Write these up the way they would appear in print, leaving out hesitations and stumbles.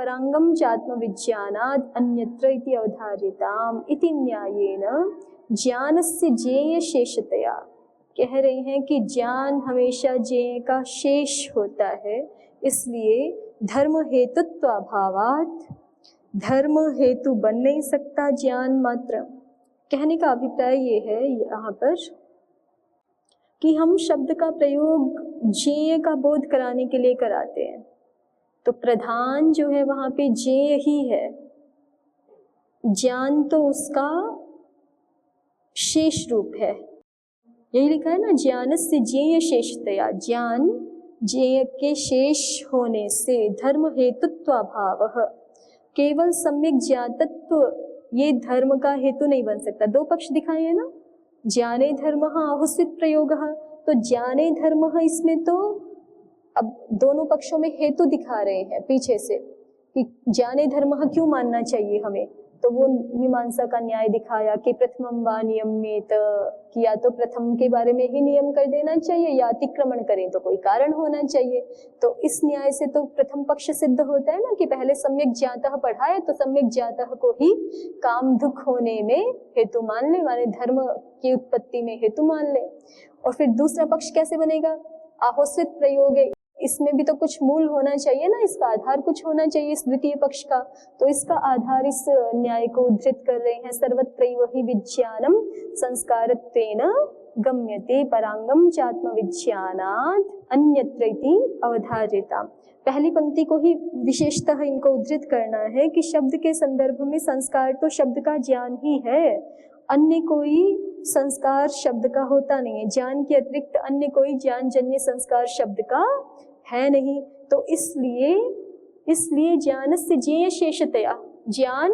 परांगम चात्म विज्ञानाद अन्यत्र इति अवधारिताम इति न्यायेन ज्ञानस्य ज्ञेय शेषतया। कह रहे हैं कि ज्ञान हमेशा ज्ञेय का शेष होता है, इसलिए धर्म हेतुत्वाभावात्, धर्म हेतु बन नहीं सकता ज्ञान मात्र। कहने का अभिप्राय ये है यहाँ पर कि हम शब्द का प्रयोग ज्ञेय का बोध कराने के लिए कराते हैं, तो प्रधान जो है वहाँ पे ज्ञेय ही है, ज्ञान तो उसका शेष रूप है। यही लिखा है ना, ज्ञानस्य ज्ञेय शेषतया, ज्ञान ज्ञेय के शेष होने से धर्म हेतुत्वाभावः, केवल सम्यक ज्ञातत्व ये धर्म का हेतु नहीं बन सकता। दो पक्ष दिखाए हैं ना, ज्ञाने धर्मः आहुस्वित प्रयोगः, तो ज्ञाने धर्मः, इसमें तो अब दोनों पक्षों में हेतु दिखा रहे हैं पीछे से कि ज्ञाने धर्मः क्यों मानना चाहिए हमें। तो वो मीमांसा का न्याय दिखाया कि प्रथमम वा नियम्येत, कि या तो प्रथम के बारे में ही नियम कर देना चाहिए या अतिक्रमण करें तो कोई कारण होना चाहिए। तो इस न्याय से तो प्रथम पक्ष सिद्ध होता है ना कि पहले सम्यक ज्ञातः पढ़ा है तो सम्यक ज्ञातः को ही काम दुख होने में हेतु मान ले, माने धर्म की उत्पत्ति में हेतु मान ले। और फिर दूसरा पक्ष कैसे बनेगा, आहोस्वित प्रयोग है, इसमें भी तो कुछ मूल होना चाहिए ना, इसका आधार कुछ होना चाहिए इस द्वितीय पक्ष का। तो इसका आधार इस न्याय को उद्धृत कर रहे हैं, सर्वत्रैव हि विज्ञानम संस्कारत्वेन गम्यते परांगम चात्म विज्ञानात् अन्यत्र इति अवधारिता। पहली पंक्ति को ही विशेषतः इनको उद्धृत करना है कि शब्द के संदर्भ में संस्कार तो शब्द का ज्ञान ही है, अन्य कोई संस्कार शब्द का होता नहीं है। ज्ञान के अतिरिक्त अन्य कोई ज्ञान जन्य संस्कार शब्द का है नहीं। तो इसलिए ज्ञानस्य ज्ञेय शेषतया, ज्ञान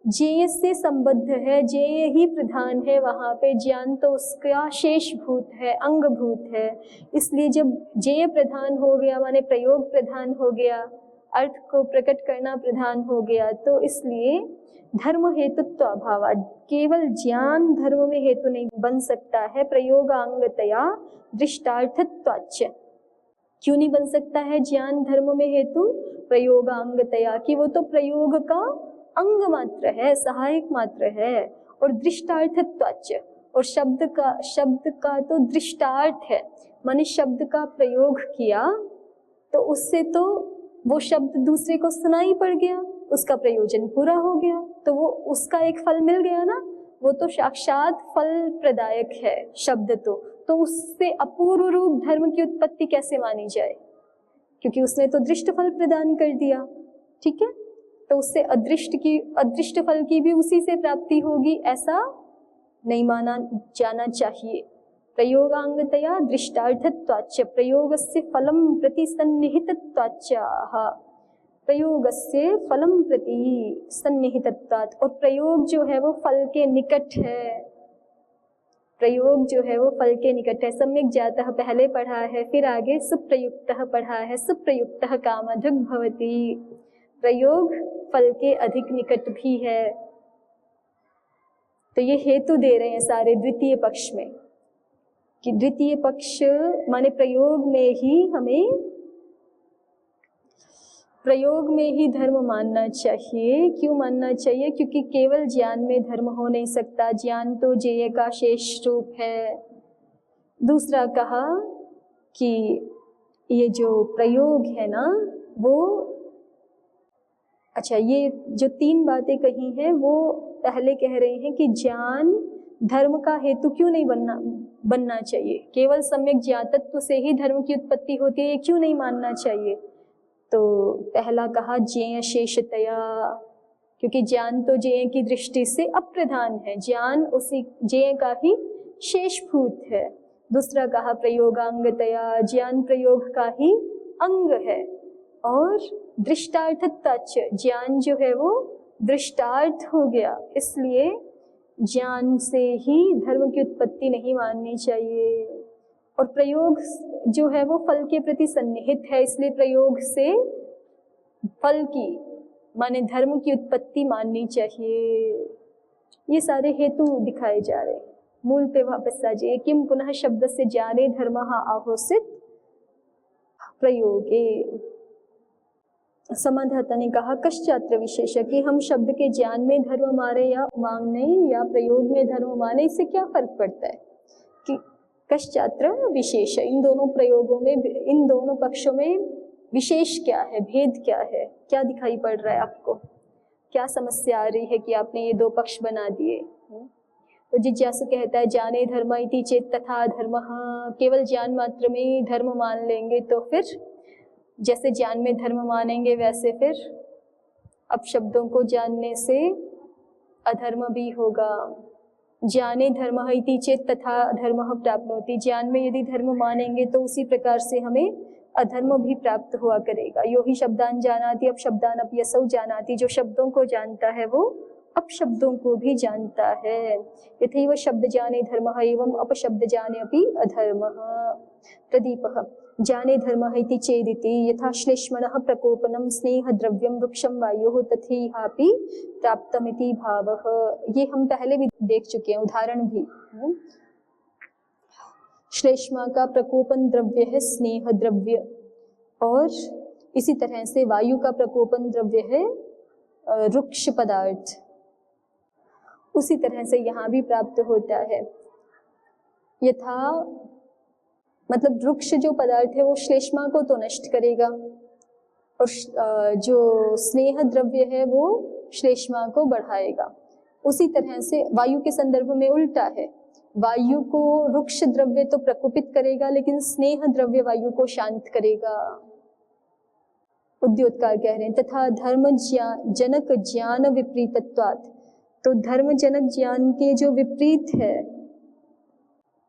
ज्ञेय से संबद्ध है, ज्ञेय ही प्रधान है वहाँ पे, ज्ञान तो उसका शेषभूत है, अंगभूत है। इसलिए जब ज्ञेय प्रधान हो गया माने प्रयोग प्रधान हो गया, अर्थ को प्रकट करना प्रधान हो गया, तो इसलिए धर्म हेतुत्व अभाव, केवल ज्ञान धर्म में हेतु नहीं बन सकता है। प्रयोगांगतया दृष्टार्थत्वाच्च, क्यों नहीं बन सकता है ज्ञान धर्म में हेतु, प्रयोगांगतया, कि वो तो प्रयोग का अंग मात्र है, सहायक मात्र है। और दृष्टार्थत्वाच्च, और शब्द का तो दृष्टार्थ है, माने शब्द का प्रयोग किया तो उससे तो वो शब्द दूसरे को सुनाई पड़ गया, उसका प्रयोजन पूरा हो गया, तो वो उसका एक फल मिल गया ना, वो तो साक्षात फल प्रदायक है शब्द तो उससे अपूर्व रूप धर्म की उत्पत्ति कैसे मानी जाए, क्योंकि उसने तो दृष्ट फल प्रदान कर दिया। ठीक है, तो उससे अदृष्ट फल की भी उसी से प्राप्ति होगी, ऐसा नहीं माना जाना चाहिए। प्रयोगांगतया दृष्टार्थत्वाच्च प्रयोगस्य फलं प्रति सन्निहितत्वाच्च, प्रयोगस्य फलं प्रति सन्निहितत्वात्, और प्रयोग जो है वो फल के निकट है, प्रयोग जो है वो फल के निकट है। सम्यक ज्ञातः पहले पढ़ा है, फिर आगे सुप्रयुक्तः पढ़ा है, सुप्रयुक्तः कामधुग् भवति, प्रयोग फल के अधिक निकट भी है। तो ये हेतु दे रहे हैं सारे द्वितीय पक्ष में कि द्वितीय पक्ष माने प्रयोग में ही धर्म मानना चाहिए। क्यों मानना चाहिए, क्योंकि केवल ज्ञान में धर्म हो नहीं सकता, ज्ञान तो ज्ञेय का शेष रूप है। दूसरा कहा कि ये जो प्रयोग है ना वो, अच्छा ये जो तीन बातें कही हैं वो पहले कह रहे हैं कि ज्ञान धर्म का हेतु क्यों नहीं बनना चाहिए, केवल सम्यक ज्ञातत्व से ही धर्म की उत्पत्ति होती है, ये क्यों नहीं मानना चाहिए। तो पहला कहा ज्ञेय शेषतया, क्योंकि ज्ञान तो ज्ञेय की दृष्टि से अप्रधान है, ज्ञान उसी ज्ञेय का ही शेषभूत है। दूसरा कहा प्रयोगांगतया, ज्ञान प्रयोग का ही अंग है। और दृष्टार्थत्वाच्च, ज्ञान जो है वो दृष्टार्थ हो गया, इसलिए ज्ञान से ही धर्म की उत्पत्ति नहीं माननी चाहिए। और प्रयोग जो है वो फल के प्रति सन्निहित है, इसलिए प्रयोग से फल की माने धर्म की उत्पत्ति माननी चाहिए। ये सारे हेतु दिखाए जा रहे हैं। मूल पे वापस आ जाइए। किम पुनः शब्द से ज्ञाने धर्मः आहोसित प्रयोगे। समाधाता ने कहा कश्चात्र विशेष, कि हम शब्द के ज्ञान में धर्म माने या मांगने या प्रयोग में धर्म माने, इससे क्या फर्क पड़ता है कि कश्चात्र विशेष, इन दोनों प्रयोगों में, इन दोनों पक्षों में विशेष क्या है, भेद क्या है, क्या दिखाई पड़ रहा है आपको, क्या समस्या आ रही है कि आपने ये दो पक्ष बना दिए। तो जिज्ञासु कहता है जाने धर्म इति चेत तथा धर्म, केवल ज्ञान मात्र में ही धर्म मान लेंगे तो फिर जैसे ज्ञान में धर्म मानेंगे वैसे फिर अपशब्दों को जानने से अधर्म भी होगा। ज्ञाने धर्म इति चेत तथा धर्म प्राप्नोति, ज्ञान में यदि धर्म मानेंगे तो उसी प्रकार से हमें अधर्म भी प्राप्त हुआ करेगा। यो ही शब्दान जानाति अपशब्दान अपि असौ जानाति, जो शब्दों को जानता है वो अपशब्दों को भी जानता है। यथैव शब्द जाने धर्मः एवं अपशब्द जाने अपि अधर्मः। प्रदीपः जाने धर्मः इति चेदिति यथा श्लेष्मणः प्रकोपनं स्नेहद्रव्यं वृक्षं वायुः तथैहापि प्राप्तमिति भावः। ये हम पहले भी देख चुके हैं, उदाहरण भी। श्लेष्मा का प्रकोपन द्रव्य है स्नेह द्रव्य, और इसी तरह से वायु का प्रकोपन द्रव्य है वृक्ष पदार्थ। उसी तरह से यहाँ भी प्राप्त होता है। यथा मतलब वृक्ष जो पदार्थ है वो श्लेष्मा को तो नष्ट करेगा, और जो स्नेह द्रव्य है वो श्लेष्मा को बढ़ाएगा। उसी तरह से वायु के संदर्भ में उल्टा है, वायु को वृक्ष द्रव्य तो प्रकोपित करेगा लेकिन स्नेह द्रव्य वायु को शांत करेगा। उद्योतकार कह रहे हैं तथा धर्म जनक ज्ञान विपरीतत्वात्, तो धर्म जनक ज्ञान के जो विपरीत है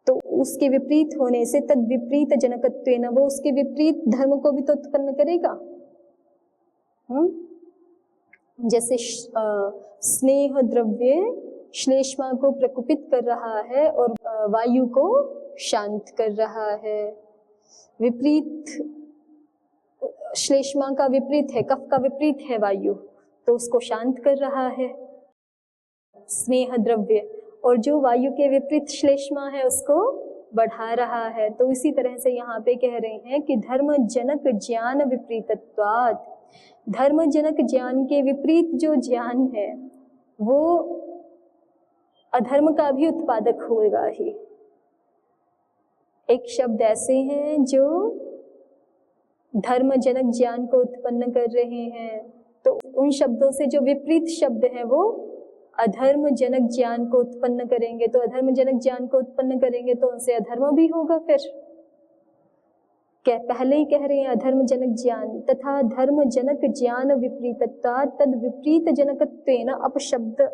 तो उसके विपरीत होने से तद विपरीत जनकत्वेन, वो उसके विपरीत धर्म को भी तो उत्पन्न करेगा। जैसे स्नेह द्रव्य श्लेष्मा को प्रकोपित कर रहा है और वायु को शांत कर रहा है। विपरीत श्लेष्मा का विपरीत है, कफ का विपरीत है वायु, तो उसको शांत कर रहा है स्नेह द्रव्य, और जो वायु के विपरीत श्लेष्मा है उसको बढ़ा रहा है। तो इसी तरह से यहाँ पे कह रहे हैं कि धर्म जनक ज्ञान विपरीतत्वात्, धर्म जनक ज्ञान के विपरीत जो ज्ञान है वो अधर्म का भी उत्पादक होगा ही। एक शब्द ऐसे हैं जो धर्म जनक ज्ञान को उत्पन्न कर रहे हैं, तो उन शब्दों से जो विपरीत शब्द हैं वो अधर्म जनक ज्ञान को उत्पन्न करेंगे। तो अधर्म जनक ज्ञान को उत्पन्न करेंगे तो उनसे अधर्म भी होगा। फिर पहले ही कह रहे हैं अधर्म जनक ज्ञान तथा धर्म जनक ज्ञान विपरीतत्वात् तद विपरीत जनकत्वेन अपशब्द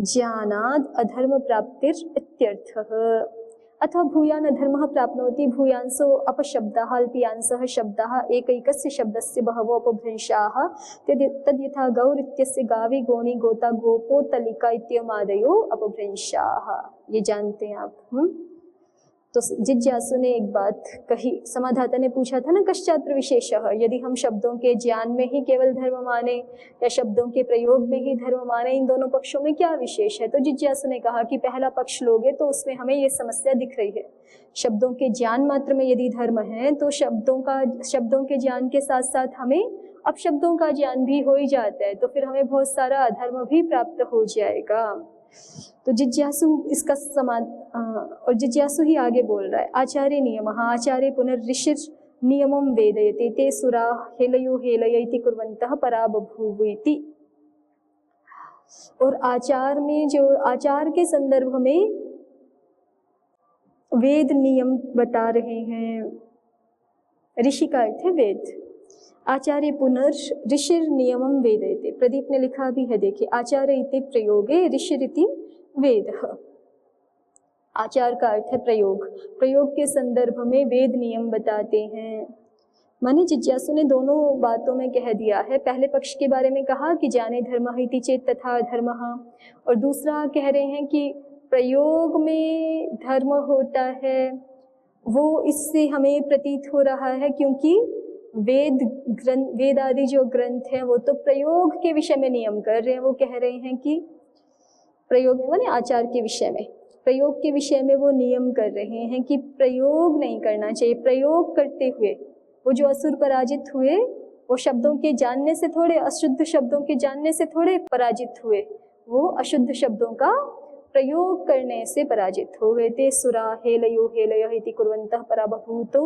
ज्ञानाद अधर्म प्राप्तिर इत्यर्थः। अथवा भूयान अधर्मः प्राप्नोति भूयांसो अपशब्दः अल्पीयांसः शब्दः एकैकस्य शब्दस्य बहवो अपभ्रंशाः तद् यथा गौर इत्यस्य गावी गोणी गोता गोपो तलिका इत्यमादयो अपभ्रंशाः। ये जानते हैं आप। तो जिज्ञासु ने एक बात कही, समाधाता ने पूछा था ना कश्चात्र विशेषः, यदि हम शब्दों के ज्ञान में ही केवल धर्म माने या शब्दों के प्रयोग में ही धर्म माने, इन दोनों पक्षों में क्या विशेष है। तो जिज्ञासु ने कहा कि पहला पक्ष लोगे तो उसमें हमें ये समस्या दिख रही है, शब्दों के ज्ञान मात्र में यदि धर्म है तो शब्दों के ज्ञान के साथ साथ हमें अपशब्दों का ज्ञान भी हो ही जाता है, तो फिर हमें बहुत सारा अधर्म भी प्राप्त हो जाएगा। तो जिज्ञासु इसका और जिज्ञासु ही आगे बोल रहा है आचार्य नियमः आचार्य पुनर्ऋषिर नियमं वेदयते ते सुरा हेलयो हेलयति कुर्वन्तः परा बभूवुइति। और आचार में जो आचार के संदर्भ में वेद नियम बता रहे हैं, ऋषि का अर्थ है वेद। आचार्य पुनर्ऋषिर नियमं वेदयते, प्रदीप ने लिखा भी है, देखिए आचार्य इति प्रयोगे ऋषिरिति वेदः। आचार का अर्थ है प्रयोग, प्रयोग के संदर्भ में वेद नियम बताते हैं। माने जिज्ञासु ने दोनों बातों में कह दिया है, पहले पक्ष के बारे में कहा कि जाने धर्मः इति चेत् तथा धर्मः, और दूसरा कह रहे हैं कि प्रयोग में धर्म होता है, वो इससे हमें प्रतीत हो रहा है क्योंकि वेद आदि जो ग्रंथ हैं वो तो प्रयोग के विषय में नियम कर रहे हैं। वो कह रहे हैं कि प्रयोग में माने आचार के विषय में, प्रयोग के विषय में वो नियम कर रहे हैं कि प्रयोग नहीं करना चाहिए। प्रयोग करते हुए वो जो असुर पराजित हुए वो शब्दों के जानने से थोड़े, अशुद्ध शब्दों के जानने से थोड़े पराजित हुए, वो अशुद्ध शब्दों का प्रयोग करने से पराजित हो गए थे। सुरा हेलयो हेलय इति कुर्वन्तः पराबभूः। तो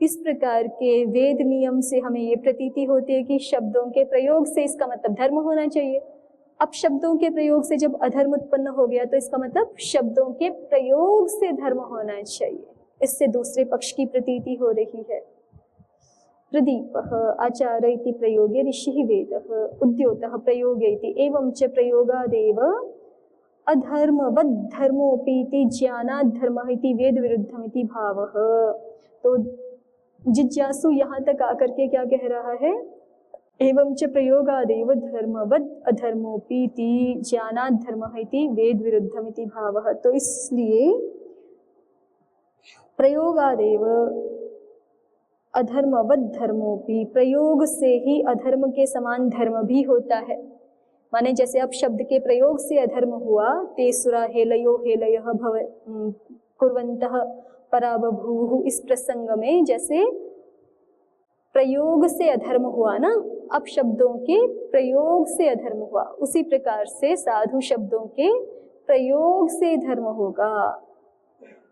इस प्रकार के वेद नियम से हमें ये प्रतीति होती है कि शब्दों के प्रयोग से इसका मतलब धर्म होना चाहिए। अब शब्दों के प्रयोग से जब अधर्म उत्पन्न हो गया तो इसका मतलब शब्दों के प्रयोग से धर्म होना चाहिए। इससे दूसरे पक्ष की प्रतीति हो रही है। प्रदीपः आचार इति प्रयोगे ऋषिः वेदः उद्योतः प्रयोगे इति एवं च प्रयोगादेव अधर्मवद् धर्मोऽपीति ज्ञानाद् धर्मः इति वेद विरुद्धम् इति भावः। तो जिज्ञासु यहाँ तक आकर के क्या कह रहा है, एवं च प्रयोगादेव धर्मवद् अधर्मोऽपीति ज्ञानाद् धर्मः इति वेद विरुद्धम् इति भावः। तो इसलिए प्रयोगादेव अधर्मवद् धर्मोऽपि, प्रयोग से ही अधर्म के समान धर्म भी होता है। माने जैसे अब शब्द के प्रयोग से अधर्म हुआ, ते सुरा हेलयो हेलयः कुर्वन्तः पराबभूः, इस प्रसंग में जैसे प्रयोग से अधर्म हुआ ना, अब शब्दों के प्रयोग से अधर्म हुआ, उसी प्रकार से साधु शब्दों के प्रयोग से धर्म होगा।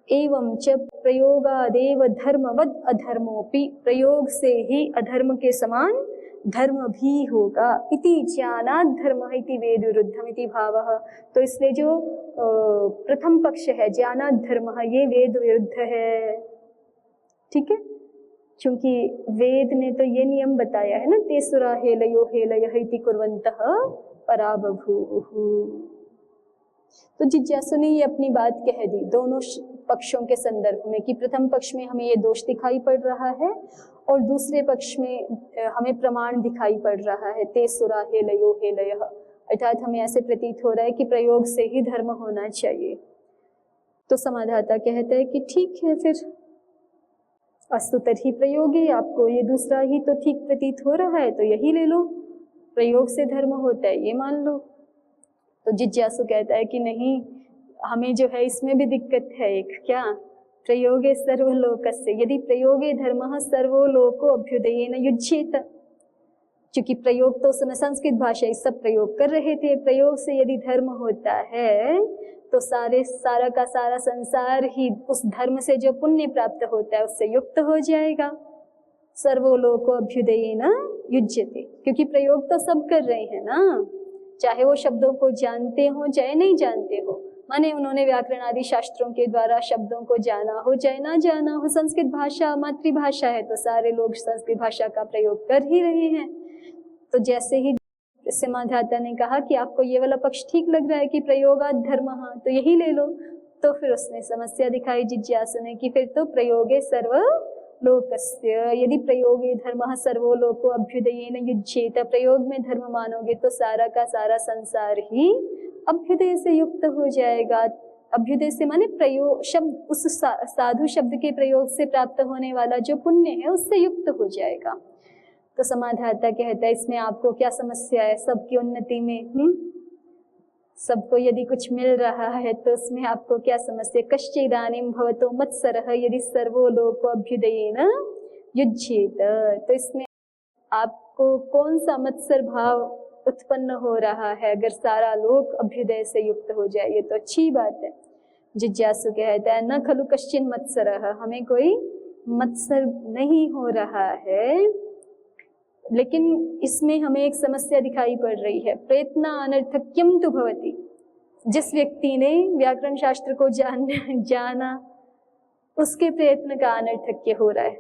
एवं च प्रयोगादेव धर्मवद् अधर्मोऽपि, प्रयोग से ही अधर्म के समान धर्म भी होगा। इति ज्ञानाद् धर्मः इति वेद विरुद्धम् इति भावः। तो इसलिए जो प्रथम पक्ष है ज्ञानाद् धर्मः, ये वेद विरुद्ध है। ठीक है, क्योंकि वेद ने तो ये नियम बताया है ना, ते सुरा हेलयो हेलयः इति कुर्वन्तः पराबभूः। तो जिज्ञासु ने ये अपनी बात कह दी दोनों पक्षों के संदर्भ में कि प्रथम पक्ष में हमें ये दोष दिखाई पड़ रहा है और दूसरे पक्ष में हमें प्रमाण दिखाई पड़ रहा है, ते सुरा हेलयो हेलयः, अर्थात हमें ऐसे प्रतीत हो रहा है कि प्रयोग से ही धर्म होना चाहिए। तो समाधाता कहता है कि ठीक है, फिर अस्तु तर्हि प्रयोगे, आपको ये दूसरा ही तो ठीक प्रतीत हो रहा है तो यही ले लो, प्रयोग से धर्म होता है ये मान लो। तो जिज्ञासु कहता है कि नहीं, हमें जो है इसमें भी दिक्कत है एक, क्या, प्रयोगे सर्वलोकस्य, यदि प्रयोगे धर्मः सर्वलोको अभ्युदयेन युज्येत। क्योंकि प्रयोग तो उसमें संस्कृत भाषा इस सब प्रयोग कर रहे थे, प्रयोग से यदि धर्म होता है तो सारा का सारा संसार ही उस धर्म से जो पुण्य प्राप्त होता है उससे युक्त हो जाएगा। सर्वलोको अभ्युदयेन युज्यते, क्योंकि प्रयोग तो सब कर रहे हैं ना, चाहे वो शब्दों को जानते हो चाहे नहीं जानते हो, माने उन्होंने व्याकरण आदि शास्त्रों के द्वारा शब्दों को जाना हो चाहे ना जाना हो, संस्कृत भाषा मातृभाषा है तो सारे लोग संस्कृत भाषा का प्रयोग कर ही रहे हैं। तो जैसे ही समाधाता ने कहा कि आपको ये वाला पक्ष ठीक लग रहा है कि प्रयोगाद् धर्मः, तो यही ले लो, तो फिर उसने समस्या दिखाई जिज्ञासु ने कि फिर तो प्रयोगे सर्वलोकस्य, यदि प्रयोगे धर्मः सर्वलोको अभ्युदयेन युज्येत, प्रयोग में धर्म मानोगे तो सारा का सारा संसार ही अभ्युदय से युक्त हो जाएगा। अभ्युदय से माने प्रयोग शब्द, उस साधु शब्द के प्रयोग से प्राप्त होने वाला जो पुण्य है उससे युक्त हो जाएगा। तो समाधाता कहता है इसमें आपको क्या समस्या है, सबकी उन्नति में, सबको यदि कुछ मिल रहा है तो उसमें आपको क्या समस्या, कश्चिदानीं भवतो मत्सरः यदि सर्वलोको अभ्युदयेन युज्येत। तो इसमें आपको कौन सा मत्सर भाव उत्पन्न हो रहा है अगर सारा लोक अभ्युदय से युक्त हो जाए, ये तो अच्छी बात है। जिज्ञासु कहता है न खलु कश्चिन मत्सरः, हमें कोई मत्सर नहीं हो रहा है, लेकिन इसमें हमें एक समस्या दिखाई पड़ रही है। प्रयत्न अनर्थक्यम तु भवति, जिस व्यक्ति ने व्याकरण शास्त्र को जाना उसके प्रयत्न का अनर्थक्य हो रहा है,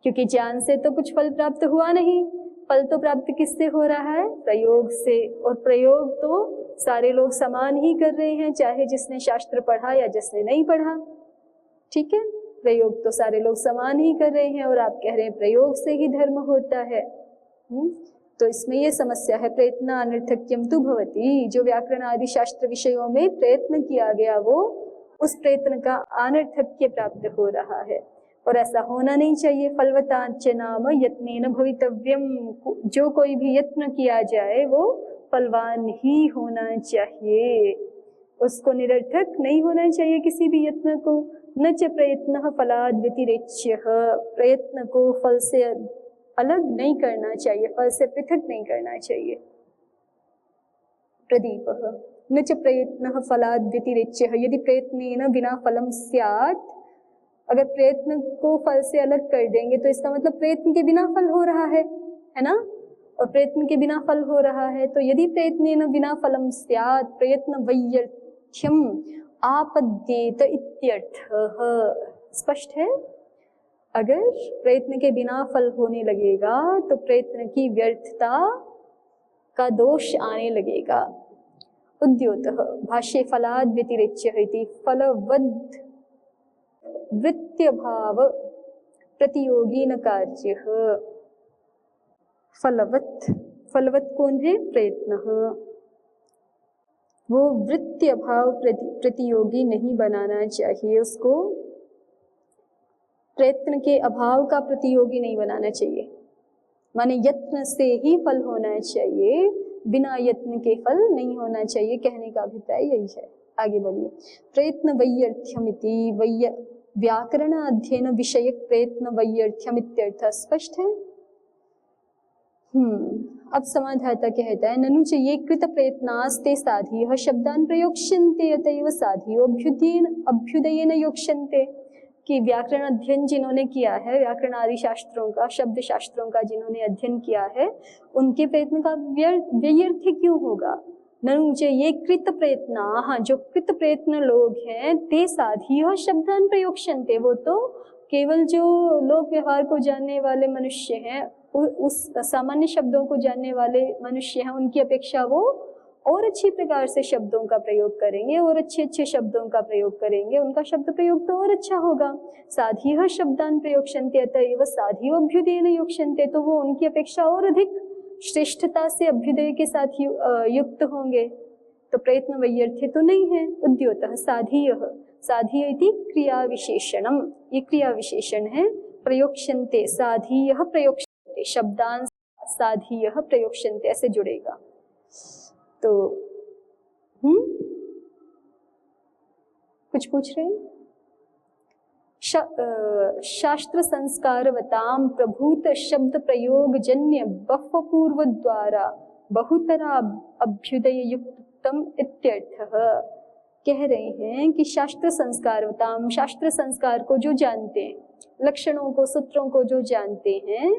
क्योंकि ज्ञान से तो कुछ फल प्राप्त हुआ नहीं, फल तो प्राप्त किससे हो रहा है, प्रयोग से। और प्रयोग तो सारे लोग समान ही कर रहे हैं, चाहे जिसने शास्त्र पढ़ा या जिसने नहीं पढ़ा। ठीक है, प्रयोग तो सारे लोग समान ही कर रहे हैं और आप कह रहे हैं प्रयोग से ही धर्म होता है। तो इसमें ये समस्या है, प्रयत्न अनर्थक्यम तु भवति, जो व्याकरण आदि शास्त्र विषयों में प्रयत्न किया गया वो उस प्रयत्न का अनर्थक्य प्राप्त हो रहा है और ऐसा होना नहीं चाहिए। फलवतांच नाम यत्नेन भवितव्यम, जो कोई भी यत्न किया जाए वो फलवान ही होना चाहिए, उसको निरर्थक नहीं होना चाहिए किसी भी यत्न को। न च प्रयत्न फलाद् व्यतिरेच्यः, प्रयत्न को फल से अलग नहीं करना चाहिए, फल से पृथक नहीं करना चाहिए। प्रदीपः न च प्रयत्नः फलाद् व्यतिरेच्यः यदि प्रयत्नेन विना फलम स्यात्। अगर प्रयत्न को फल से अलग कर देंगे तो इसका मतलब प्रयत्न के बिना फल हो रहा है ना, और प्रयत्न के बिना फल हो रहा है तो यदि प्रयत्नेन विना फलम स्यात् प्रयत्न वैयर्थ्यम आपद्येत इत्यर्थः। स्पष्ट है? अगर प्रयत्न के बिना फल होने लगेगा तो प्रयत्न की व्यर्थता का दोष आने लगेगा। उद्योतः भाष्ये फलाद् व्यतिरेच्यः इति फलवद् वृत्त्यभाव प्रतियोगी न कार्यः। फलवत्, फलवत् कौन है? प्रयत्न। वो वृत्त्यभाव प्रतियोगी नहीं बनाना चाहिए, उसको प्रयत्न के अभाव का प्रतियोगी नहीं बनाना चाहिए। माने यत्न से ही फल होना चाहिए, बिना यत्न के फल नहीं होना चाहिए, कहने का अभिप्राय यही है। आगे बढ़िए। प्रयत्न वैयर्थ्यमिति व्याकरण अध्ययन विषयक प्रयत्न वैयर्थ्यम इत्यर्थ। स्पष्ट है? अब समाधाता कहता है ननु च ये कृत प्रयत्नास्ते साधीः शब्दान प्रयोक्ष्यन्ते अतएव साधीयो अभ्युदयेन योक्ष्यन्ते। कि व्याकरण अध्ययन जिन्होंने किया है, व्याकरण आदि शास्त्रों का, शब्द शास्त्रों का जिन्होंने अध्ययन किया है, उनके प्रयत्न का व्यर्थ क्यों होगा? ननु च ये कृत प्रयत्नाः, जो कृत प्रयत्न लोग हैं, ते साधीः शब्दान प्रयोक्ष्यन्ते, वो तो केवल जो लोक व्यवहार को जानने वाले मनुष्य हैं, उस सामान्य शब्दों को जानने वाले मनुष्य हैं, उनकी अपेक्षा वो और अच्छी प्रकार से शब्दों का प्रयोग करेंगे और अच्छे अच्छे शब्दों का प्रयोग करेंगे, उनका शब्द प्रयोग तो और अच्छा होगा। साधीः शब्दान प्रयोक्ष्यन्ते अतएव साधीयो अभ्युदयेन योक्ष्यन्ते, तो वो उनकी अपेक्षा और अधिक श्रेष्ठता से अभ्युदय के साथ युक्त होंगे। तो प्रयत्न वैयर्थ्य तो नहीं है। उद्योतः साधीयः, साधीय इति क्रिया विशेषणम, ये क्रिया विशेषण है। प्रयोक्ष्यन्ते साधीयः प्रयोक्ष्यन्ते, शब्दान साधीयः प्रयोक्ष्यन्ते ऐसे जुड़ेगा। तो कुछ पूछ रहे हैं? शास्त्र संस्कारवताम प्रभूत शब्द प्रयोग जन्य बहपूर्व द्वारा बहुतरा अभ्युदय युक्तम इत्यर्थः। कह रहे हैं कि शास्त्र संस्कारवताम, शास्त्र संस्कार को जो जानते हैं, लक्षणों को, सूत्रों को जो जानते हैं,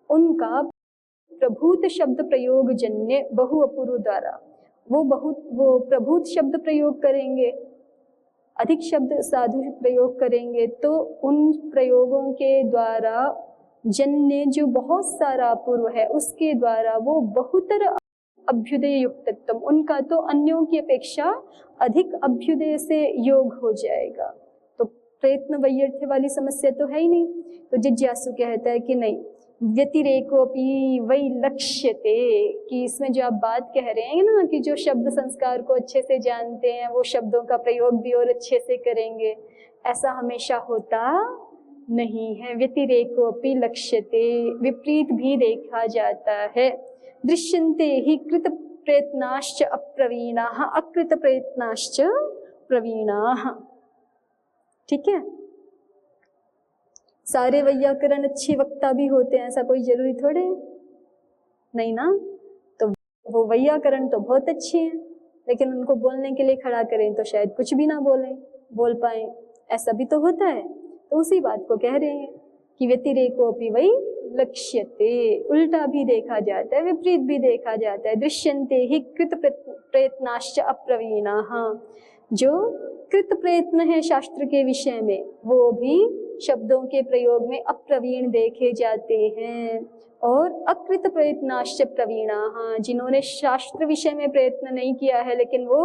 उनका प्रभूत शब्द प्रयोग जन्य बहु अपूर्व द्वारा वो प्रभूत शब्द प्रयोग करेंगे, अधिक शब्द साधु प्रयोग करेंगे, तो उन प्रयोगों के द्वारा जन्य जो बहुत सारा अपूर्व है, उसके द्वारा वो बहुतर अभ्युदय युक्तत्व, उनका तो अन्यों की अपेक्षा अधिक अभ्युदय से योग हो जाएगा। तो प्रयत्न वैयर्थ्य वाली समस्या तो है ही नहीं। तो जिज्ञासु कहता है कि नहीं, व्यतिरेकोपि वैलक्ष्यते, कि इसमें जो आप बात कह रहे हैं ना कि जो शब्द संस्कार को अच्छे से जानते हैं वो शब्दों का प्रयोग भी और अच्छे से करेंगे, ऐसा हमेशा होता नहीं है। व्यतिरेकोपि लक्ष्यते, विपरीत भी देखा जाता है। दृश्यन्ते हि कृत प्रयत्नाश्च अप्रवीणाः अकृत प्रयत्नाश्च प्रवीणाः। ठीक है? सारे वैयाकरण अच्छे वक्ता भी होते हैं ऐसा कोई जरूरी थोड़े नहीं ना। तो वो वैयाकरण तो बहुत अच्छे हैं, लेकिन उनको बोलने के लिए खड़ा करें तो शायद कुछ भी ना बोल पाए, ऐसा भी तो होता है। तो उसी बात को कह रहे हैं कि व्यतिरेकोपि वै लक्ष्यते, उल्टा भी देखा जाता है, विपरीत भी देखा जाता है। दृश्यन्ते हि कृत प्रयत्नाश्च अप्रवीणाः, जो कृत प्रयत्न है शास्त्र के विषय में वो भी शब्दों के प्रयोग में अप्रवीण देखे जाते हैं। और अकृत प्रयत्नाश्च प्रवीणाः, जिन्होंने शास्त्र विषय में प्रयत्न नहीं किया है लेकिन वो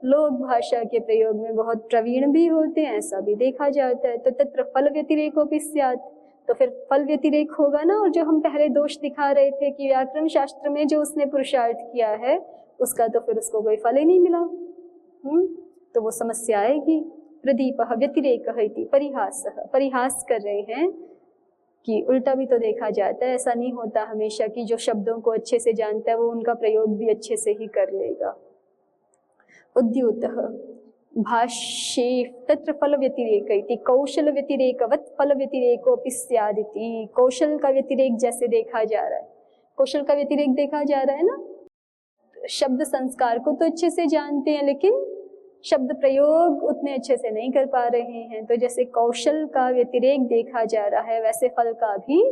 लोक भाषा के प्रयोग में बहुत प्रवीण भी होते हैं, ऐसा भी देखा जाता है। तो तत्र फल व्यतिरेकोपि स्यात्, तो फिर फल व्यतिरेक होगा ना। और जो हम पहले दोष दिखा रहे थे कि व्याकरण शास्त्र में जो उसने पुरुषार्थ किया है उसका तो फिर उसको कोई फल ही नहीं मिला, तो वो समस्या आएगी। प्रदीपः व्यतिरेकः इति परिहासः, परिहास कर रहे हैं कि उल्टा भी तो देखा जाता है, ऐसा नहीं होता हमेशा कि जो शब्दों को अच्छे से जानता है वो उनका प्रयोग भी अच्छे से ही कर लेगा। उद्योतः भाष्ये तत्र फल व्यतिरेक इति कौशल व्यतिरेकवत् फल व्यतिरेकोऽपि स्यादिति। कौशल का व्यतिरेक जैसे देखा जा रहा है, कौशल का व्यतिरेक देखा जा रहा है ना, शब्द संस्कार को तो अच्छे से जानते हैं लेकिन शब्द प्रयोग उतने अच्छे से नहीं कर पा रहे हैं। तो जैसे कौशल का व्यतिरेक देखा जा रहा है वैसे फल का भी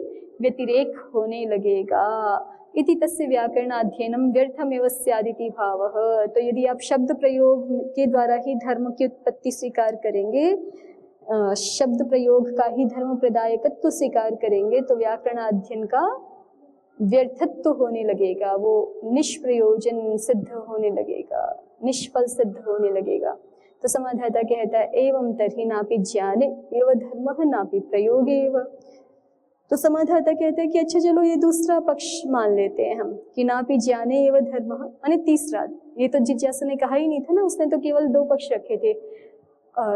व्यतिरेक होने लगेगा। इति तस्य व्याकरणाध्ययनम व्यर्थमेव स्यादिति भावः। तो यदि आप शब्द प्रयोग के द्वारा ही धर्म की उत्पत्ति स्वीकार करेंगे, शब्द प्रयोग का ही धर्म प्रदायकत्व स्वीकार करेंगे तो व्याकरणाध्ययन का व्यर्थत्व होने लगेगा, वो निष्प्रयोजन सिद्ध होने लगेगा, निष्फल सिद्ध होने लगेगा। तो समाधाता कहता है एवं तर्हि नापि ज्ञाने एव धर्मः नापि प्रयोगे एव। तो समाधाता कहते हैं कि अच्छा चलो ये दूसरा पक्ष मान लेते हैं हम कि नापि ज्ञाने एव धर्मः, यानी तीसरा। ये तो जिज्ञासु ने कहा ही नहीं था ना, उसने तो केवल दो पक्ष रखे थे,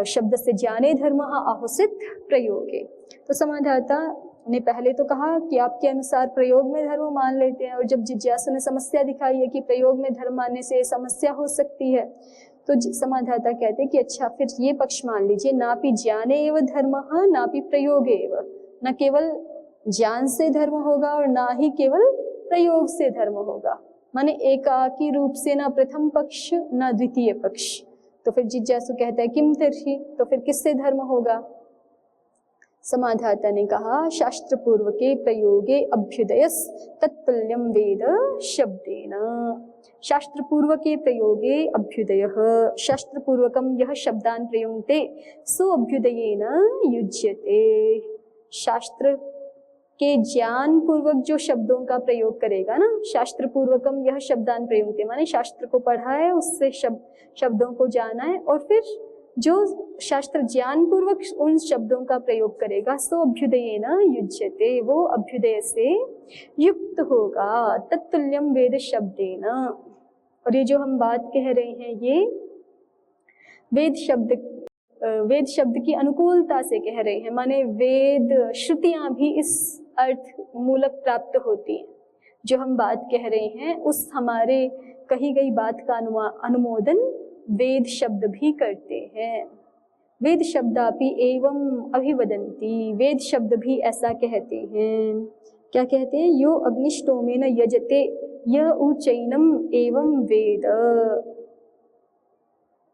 शब्द से ज्ञाने धर्मः आहुसित प्रयोगे। तो समाधाता ने पहले तो कहा कि आपके अनुसार प्रयोग में धर्म मान लेते हैं, और जब जिज्ञासु ने समस्या दिखाई है कि प्रयोग में धर्म मानने से समस्या हो सकती है तो समाधाता कहते हैं कि अच्छा फिर ये पक्ष मान लीजिए, नापि ज्ञाने एव धर्मः नापि प्रयोगे एव। न केवल ज्ञान से धर्म होगा और ना ही केवल प्रयोग से धर्म होगा, माने एकाकी रूप से ना प्रथम पक्ष ना द्वितीय पक्ष। तो फिर जिज्ञासु कहता है किम तर्हि, तो फिर किससे धर्म होगा। समाधाता ने कहा शास्त्र पूर्व के प्रयोगे अभ्युदयस तत्तुल्यम वेद शब्देन। शास्त्र पूर्व के प्रयोगे अभ्युदयः, शास्त्र पूर्वकम यह शब्दान प्रयुङ्क्ते सो अभ्युदयेन युज्यते। शास्त्र के ज्ञान पूर्वक जो शब्दों का प्रयोग करेगा ना, शास्त्र पूर्वकम यह शब्दान प्रयुङ्क्ते माने शास्त्र को पढ़ा है, उससे शब्दों को जाना है, और फिर जो शास्त्र ज्ञान पूर्वक उन शब्दों का प्रयोग करेगा सो अभ्युदयेन युज्यते, वो अभ्युदय से युक्त होगा। तत्तुल्यम वेद शब्देन। और ये जो हम बात कह रहे हैं ये वेद शब्द की अनुकूलता से कह रहे हैं, माने वेद श्रुतियां भी इस अर्थ मूलक प्राप्त होती हैं। जो हम बात कह रहे हैं उस हमारे कही गई बात का अनुमोदन वेद शब्द भी करते हैं। वेद शब्दापि एवं अभिवदन्ति, वेद शब्द भी ऐसा कहते हैं। क्या कहते हैं, यो अग्निष्टोमेन यजते यह उच्चैनम एवं वेद।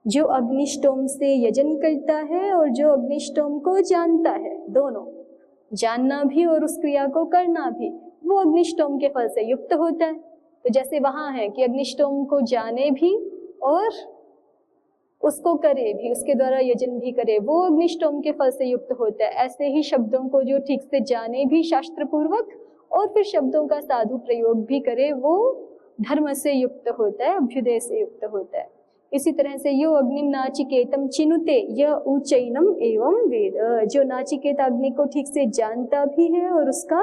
जो अग्निष्टोम से यजन करता है और जो अग्निष्टोम को जानता है, दोनों जानना भी और उस क्रिया को करना भी, वो अग्निष्टोम के फल से युक्त होता है। तो जैसे वहां है कि अग्निष्टोम को जाने भी और उसको करे भी, उसके द्वारा यजन भी करे, वो अग्निष्टोम के फल से युक्त होता है। ऐसे ही शब्दों को जो ठीक से जाने भी शास्त्र पूर्वक और फिर शब्दों का साधु प्रयोग भी करे, वो धर्म से युक्त होता है, अभ्युदय से युक्त होता है। इसी तरह से यो अग्नि नाचिकेतम चिनुते य उच्चैनम एवं वेद। जो नाचिकेत अग्नि को ठीक से जानता भी है और उसका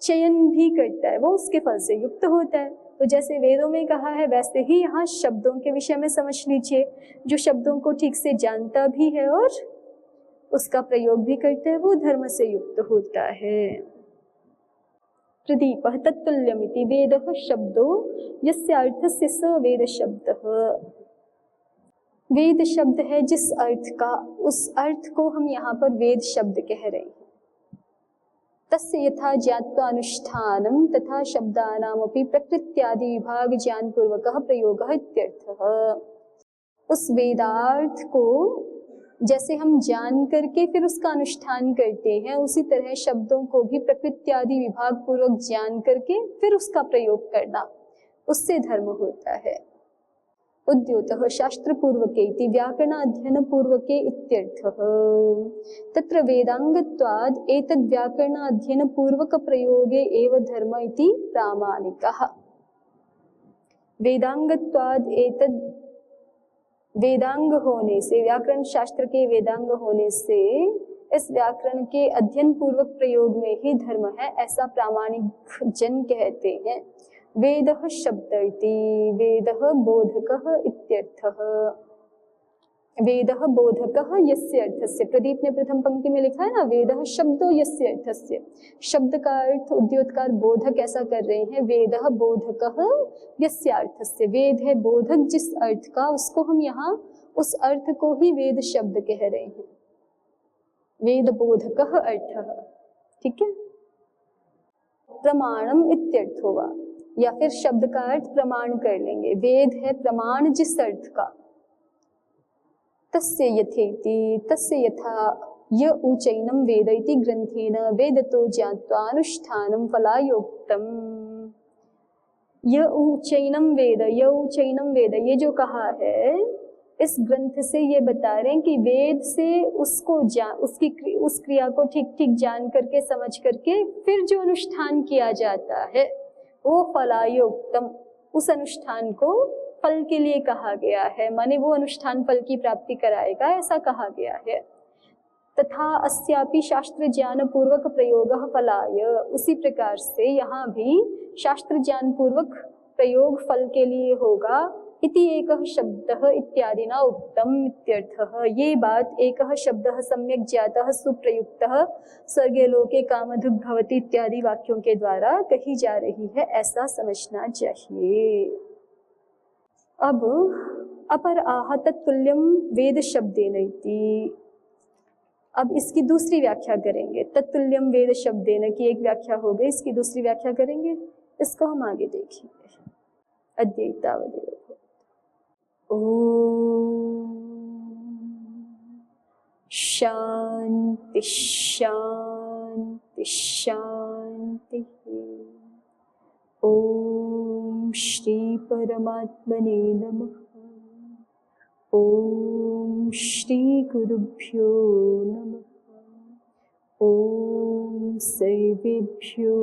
चयन भी करता है, वो उसके फल से युक्त होता है। तो जैसे वेदों में कहा है वैसे ही यहाँ शब्दों के विषय में समझ लीजिए, जो शब्दों को ठीक से जानता भी है और उसका प्रयोग भी करता है, वो धर्म से युक्त होता है। प्रदीपः तत्तुल्यमिति वेदः शब्दो यस्य अर्थस्य स वेद शब्दः। वेद शब्द है जिस अर्थ का, उस अर्थ को हम यहाँ पर वेद शब्द कह रहे हैं। तस्य यथा ज्ञात्वा अनुष्ठानम तथा शब्दानामपि प्रकृत्यादि विभाग ज्ञान पूर्वकः प्रयोगः इत्यर्थः। उस वेदार्थ को जैसे हम जान करके फिर उसका अनुष्ठान करते हैं, उसी तरह शब्दों को भी प्रकृत्यादि विभाग पूर्वक जान करके फिर उसका प्रयोग करना, उससे धर्म होता है। उद्योतः शास्त्र पूर्वके इति व्याकरणाध्ययन पूर्वके इत्यर्थः। तत्र वेदांगत्वाद् एतद् व्याकरणाध्ययन पूर्वक प्रयोगे एव धर्म इति प्रामाणिकः। वेदांगत्वाद् एतद्, वेदांग होने से, व्याकरण शास्त्र के वेदांग होने से इस व्याकरण के अध्ययन पूर्वक प्रयोग में ही धर्म है, ऐसा प्रामाणिक जन कहते हैं। वेदः शब्द इति वेदः बोधकः इत्यर्थः। वेदः बोधकः यस्य अर्थस्य, प्रदीप ने प्रथम पंक्ति में लिखा है ना, वेदः शब्दो यस्य अर्थस्य। शब्द का अर्थ उद्योतकार बोधक ऐसा कर रहे हैं, वेदः बोधकः यस्य अर्थस्य। वेद है बोधक जिस अर्थ का, उसको हम यहाँ उस अर्थ को ही वेद शब्द कह रहे हैं, वेद बोधकः अर्थः। ठीक है, प्रमाणम इत्यर्थ हुआ, या फिर शब्द का अर्थ प्रमाण कर लेंगे। वेद है प्रमाण जिस अर्थ का। तस्य यथेति, तस्य यथा य ऊचैनम वेद इति ग्रंथेन वेदतो ज्ञात्वा अनुष्ठानं फलायोक्तम। य ऊचैनम वेद, य ऊचैनम वेद, ये जो कहा है इस ग्रंथ से ये बता रहे हैं कि वेद से उसको उस क्रिया को ठीक ठीक जान करके समझ करके फिर जो अनुष्ठान किया जाता है वो फलायोक्तम, उस अनुष्ठान को फल के लिए कहा गया है, माने वो अनुष्ठान फल की प्राप्ति कराएगा, ऐसा कहा गया है। तथा अस्यापि शास्त्र ज्ञान पूर्वक प्रयोगः फलाय, उसी प्रकार से यहाँ भी शास्त्र ज्ञान पूर्वक प्रयोग फल के लिए होगा। इति एकः शब्दः इत्यादिना उक्तम इत्यर्थः, ये बात एकः शब्दः सम्यक् ज्ञातः सुप्रयुक्तः स्वर्गे लोके कामधुग् भवति इत्यादि वाक्यों के द्वारा कही जा रही है, ऐसा समझना चाहिए। अब अपर आह तत्तुल्यम वेद शब्देन इति, अब इसकी दूसरी व्याख्या करेंगे। तत्तुल्यम वेद शब्देन की एक व्याख्या हो गई, इसकी दूसरी व्याख्या करेंगे, इसको हम आगे देखेंगे। अद्वैतावदेव। ओम शांति शांति शांति। ओम श्री परमात्मने नमः। ओम श्री गुरुभ्यो नमः। ओम सर्वेभ्यो